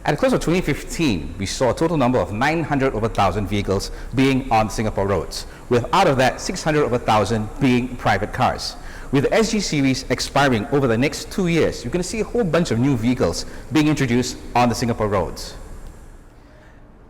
At the close of 2015, we saw a total number of 900 over 1,000 vehicles being on Singapore roads, with out of that 600 over 1,000 being private cars. With the SG series expiring over the next 2 years, you're going to see a whole bunch of new vehicles being introduced on the Singapore roads.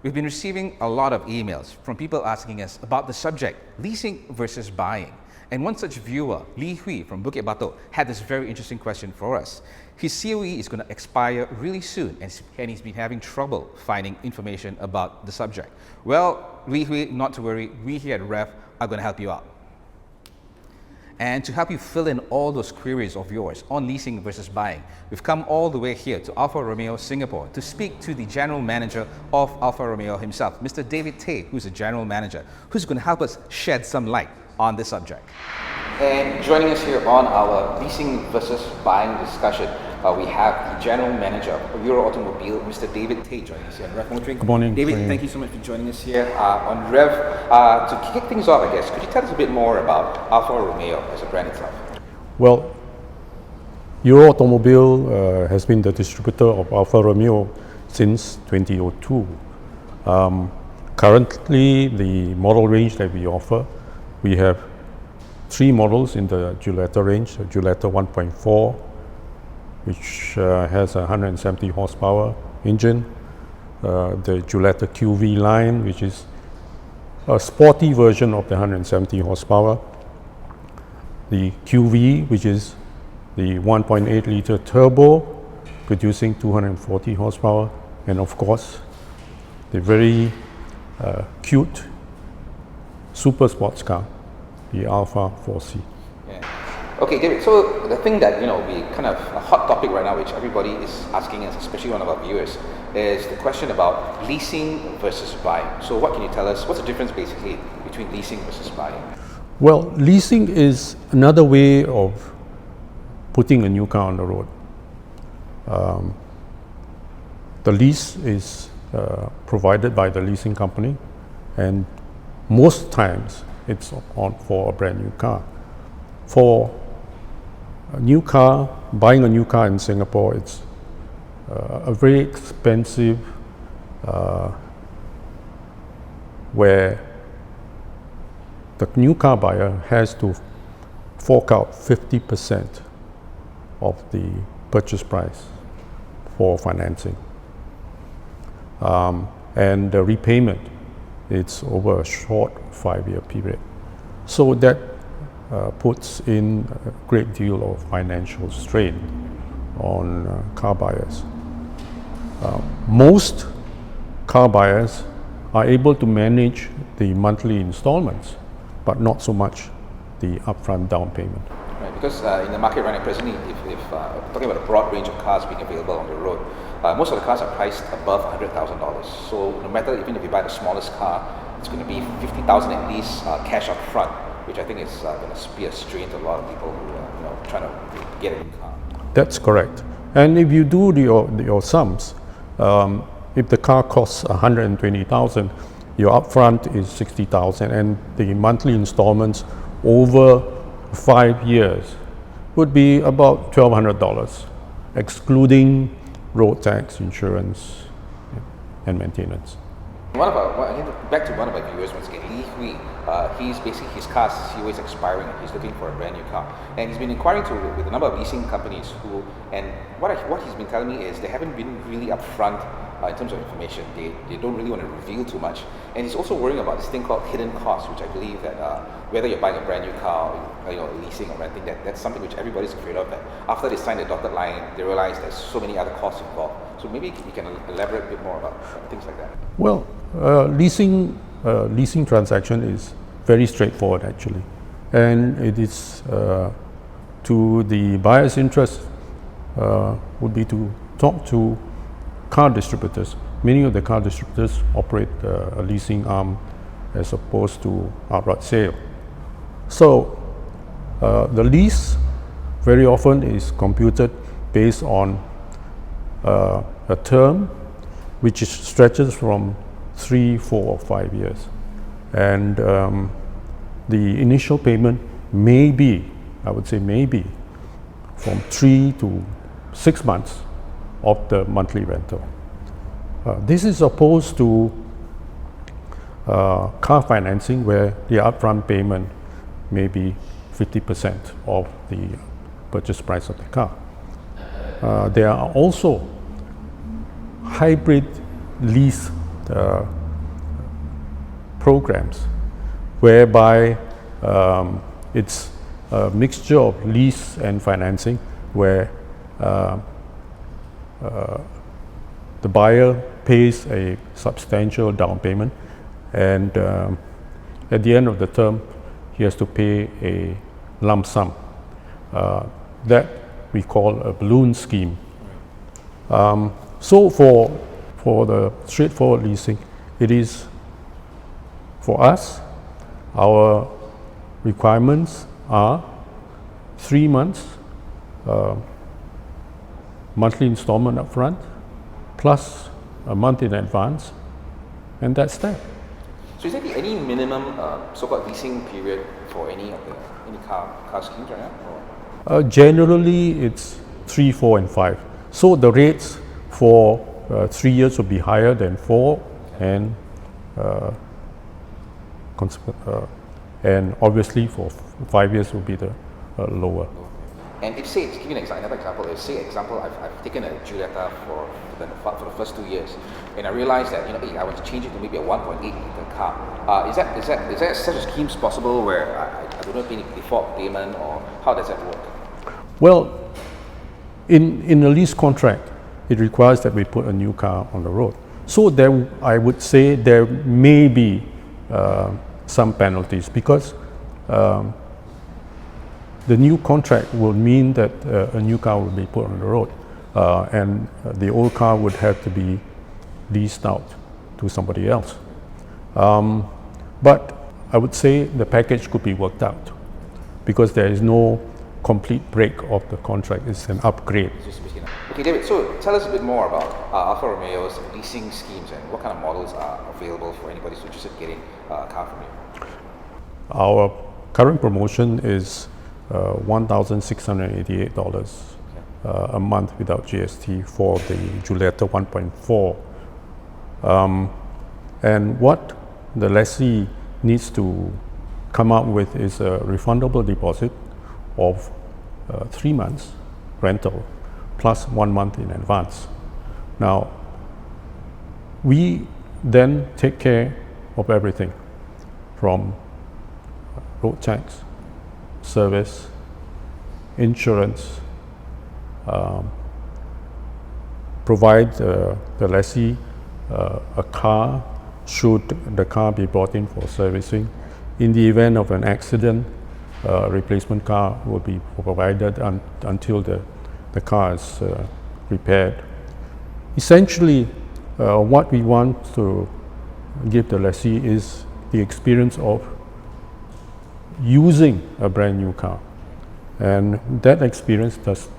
We've been receiving a lot of emails from people asking us about the subject, leasing versus buying. And one such viewer, Lee Hui from Bukit Batok, had this very interesting question for us. His COE is going to expire really soon, and he's been having trouble finding information about the subject. Well, Lee Hui, not to worry, we here at Revv are going to help you out. And to help you fill in all those queries of yours on leasing versus buying, we've come all the way here to Alfa Romeo Singapore to speak to the General Manager of Alfa Romeo himself, Mr. David Tay, who's the General Manager, who's going to help us shed some light on this subject. And joining us here on our leasing versus buying discussion, we have the General Manager of Euro Automobile, Mr. David Tay, joining us here on Revv Motoring. Good morning. David, thank you so much for joining us here on Revv. To kick things off, I guess, could you tell us a bit more about Alfa Romeo as a brand itself? Well, Euro Automobile has been the distributor of Alfa Romeo since 2002. Currently, the model range that we offer, we have 3 models in the Giulietta range, the Giulietta 1.4, which has a 170 horsepower engine, the Giulietta QV line, which is a sporty version of the 170 horsepower, the QV, which is the 1.8 liter turbo, producing 240 horsepower, and of course, the very cute super sports car, the Alfa 4C. Yeah. Okay, David, so the thing that, we kind of a hot topic right now, which everybody is asking us, especially one of our viewers, is the question about leasing versus buying. So what can you tell us? What's the difference basically between leasing versus buying? Well, leasing is another way of putting a new car on the road. The lease is provided by the leasing company, and most times it's on for a brand new car. For a new car, buying a new car in Singapore, it's a very expensive, where the new car buyer has to fork out 50% of the purchase price for financing. And the repayment, it's over a short 5-year period. So that puts in a great deal of financial strain on car buyers. Most car buyers are able to manage the monthly installments, but not so much the upfront down payment. Right, because in the market right now, presently, if talking about a broad range of cars being available on the road, most of the cars are priced above $100,000. So no matter, even if you buy the smallest car, it's going to be $50,000 at least cash up front, which I think is going to be a strain to a lot of people who are trying to get a new car. That's correct. And if you do your sums, if the car costs $120,000, your upfront is $60,000, and the monthly installments over 5 years would be about $1,200, excluding road tax, insurance, and maintenance. Back to one of our viewers once again, Lee Hui. He's basically, his car's COE is expiring and he's looking for a brand new car. And he's been inquiring with a number of leasing companies and what he's been telling me is they haven't been really upfront in terms of information. They don't really want to reveal too much. And he's also worrying about this thing called hidden costs, which I believe that whether you're buying a brand new car, leasing or renting, that's something which everybody's afraid of. That after they sign the dotted line, they realize there's so many other costs involved. So maybe you can elaborate a bit more about things like that. Well, leasing transaction is very straightforward actually, and it is to the buyer's interest would be to talk to car distributors. Many of the car distributors operate a leasing arm as opposed to outright sale. So the lease very often is computed based on a term which stretches from 3, 4, or 5 years. And the initial payment may be, I would say maybe, from 3 to 6 months of the monthly rental. This is opposed to car financing, where the upfront payment may be 50% of the purchase price of the car. There are also hybrid lease programs whereby it's a mixture of lease and financing, where the buyer pays a substantial down payment, and at the end of the term he has to pay a lump sum. That we call a balloon scheme. So for the straightforward leasing, it is, for us, our requirements are 3 months monthly installment up front, plus a month in advance, and that's that. So is there any minimum so-called leasing period for any car schemes right now? Or? Generally, it's 3, 4, and 5. So the rates for 3 years will be higher than 4, and obviously for 5 years will be the lower. And if, say, give you another example. If, say, I've taken a Giulietta for the first 2 years, and I realized that I want to change it to maybe a 1.8 liter car. Is that such a schemes possible where I do not pay any default payment, or how does that work? Well, in a lease contract, it requires that we put a new car on the road. So there, I would say there may be some penalties, because the new contract will mean that a new car will be put on the road, and the old car would have to be leased out to somebody else. But I would say the package could be worked out, because there is no complete break of the contract. It's an upgrade. Okay, David, so tell us a bit more about Alfa Romeo's leasing schemes and what kind of models are available for anybody who's interested in getting a car from you. Our current promotion is $1,688 a month without GST for the Giulietta 1.4. And what the lessee needs to come up with is a refundable deposit of 3 months rental plus 1 month in advance. Now, we then take care of everything from road tax, service, insurance, provide the lessee a car should the car be brought in for servicing. In the event of an accident, replacement car will be provided until the car is repaired. Essentially, what we want to give the lessee is the experience of using a brand new car, and that experience does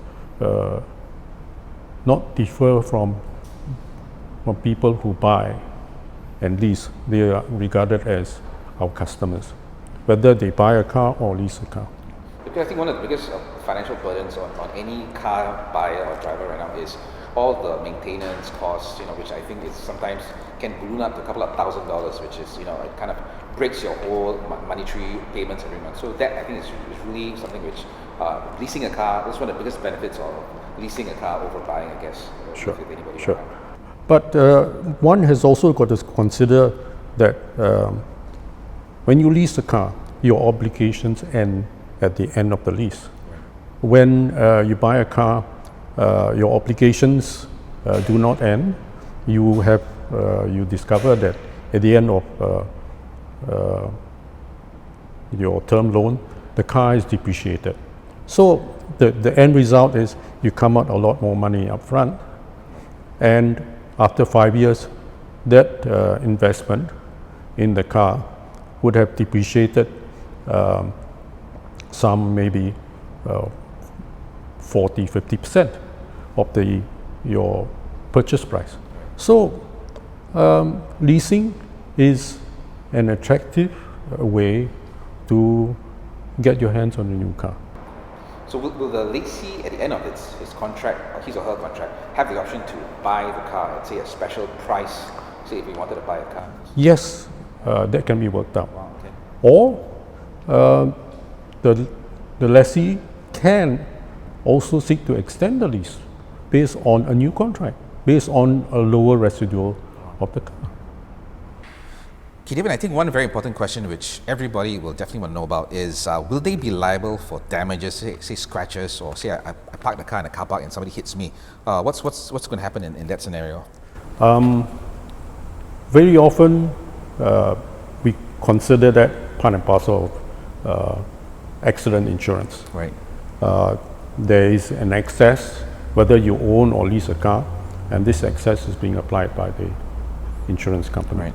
not differ from people who buy and lease. They are regarded as our customers, whether they buy a car or lease a car. Because I think one of the biggest financial burdens on any car buyer or driver right now is all the maintenance costs, which I think is sometimes can balloon up to a couple of $1,000s, which is, it kind of breaks your whole monetary payments every month. So that I think is really something which leasing a car, that's one of the biggest benefits of leasing a car over buying, I guess. Sure. With anybody. Sure. But one has also got to consider that when you lease a car, your obligations end at the end of the lease. When you buy a car, your obligations do not end. You discover that at the end of your term loan, the car is depreciated. So the end result is you come out a lot more money up front, and after 5 years, that investment in the car would have depreciated some maybe 40-50% of your purchase price. So leasing is an attractive way to get your hands on a new car. So will the lessee at the end of his contract, or his or her contract, have the option to buy the car at, say, a special price, say if we wanted to buy a car? Yes, that can be worked out. Wow, okay. Or the lessee can also seek to extend the lease based on a new contract, based on a lower residual of the car. Okay, David, I think one very important question which everybody will definitely want to know about is will they be liable for damages, say scratches, or say I park the car in a car park and somebody hits me? What's going to happen in that scenario? Very often we consider that part and parcel of accident insurance. Right. There is an excess, whether you own or lease a car, and this excess is being applied by the insurance company. Right.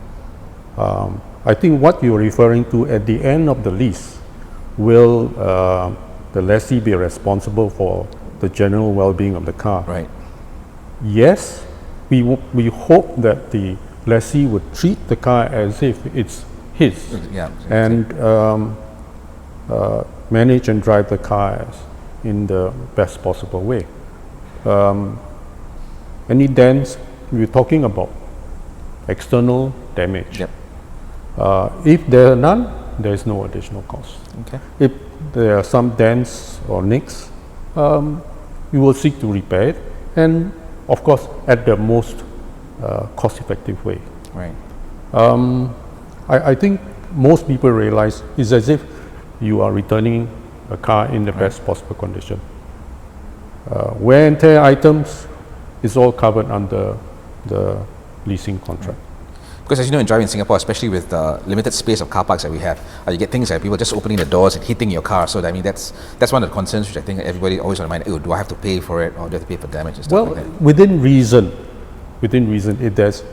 I think what you're referring to at the end of the lease, will the lessee be responsible for the general well-being of the car? Right. Yes, we hope that the lessee would treat the car as if it's his, Yeah. and manage and drive the car in the best possible way. Any dents, we're talking about external damage. Yep. If there are none, there is no additional cost. Okay. If there are some dents or nicks, we will seek to repair it, and of course at the most cost-effective way. Right. I think most people realize it's as if you are returning a car in the best possible condition. Wear and tear items is all covered under the leasing contract. Because as you know, in driving in Singapore, especially with the limited space of car parks that we have, you get things like people just opening the doors and hitting your car. So I mean, that's one of the concerns which I think everybody always want to mind. Oh, do I have to pay for it, or do I have to pay for damage and stuff Well, like that? within reason, if there's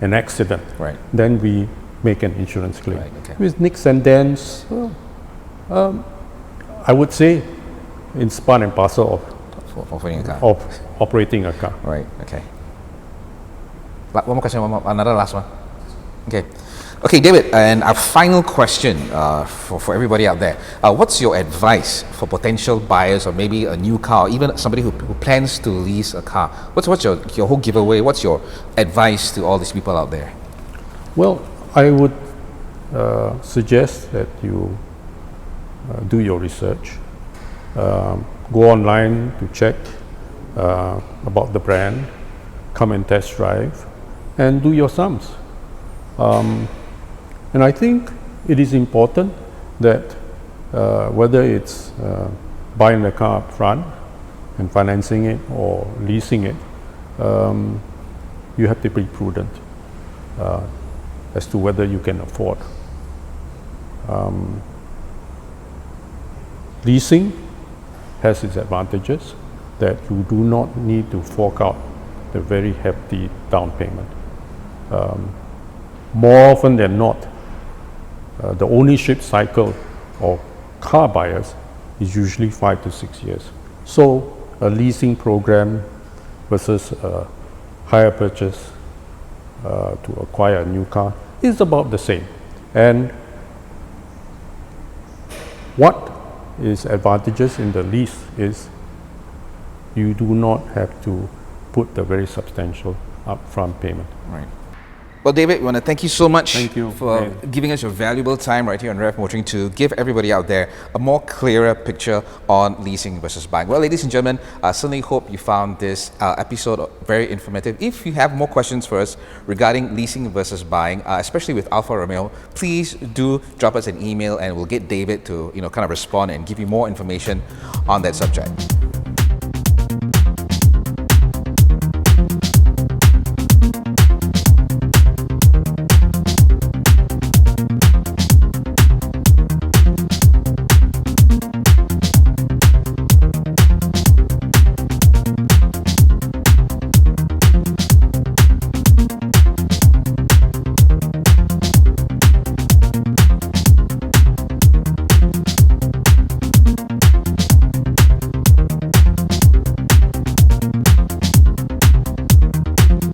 an accident, Right. then we make an insurance claim. Right, okay. With nicks and dents, well, I would say it's part and parcel For owning a car. of operating a car. Right. Okay. One more question. Another last one. Okay. Okay, David. And our final question for everybody out there. What's your advice for potential buyers of maybe a new car, or even somebody who plans to lease a car? What's your whole giveaway? What's your advice to all these people out there? Well, I would suggest that you do your research. Go online to check about the brand, come and test drive, and do your sums. And I think it is important that whether it's buying the car up front and financing it or leasing it, you have to be prudent as to whether you can afford. Leasing has its advantages, that you do not need to fork out a very hefty down payment. More often than not, the ownership cycle of car buyers is usually 5 to 6 years. So a leasing program versus a hire purchase to acquire a new car is about the same. And what is advantageous in the lease is you do not have to put the very substantial upfront payment. Right. Well, David, we want to thank you so much Thank you. for giving us your valuable time right here on Revv Motoring to give everybody out there a more clearer picture on leasing versus buying. Well, ladies and gentlemen, I certainly hope you found this episode very informative. If you have more questions for us regarding leasing versus buying, especially with Alfa Romeo, please do drop us an email and we'll get David to kind of respond and give you more information on that subject.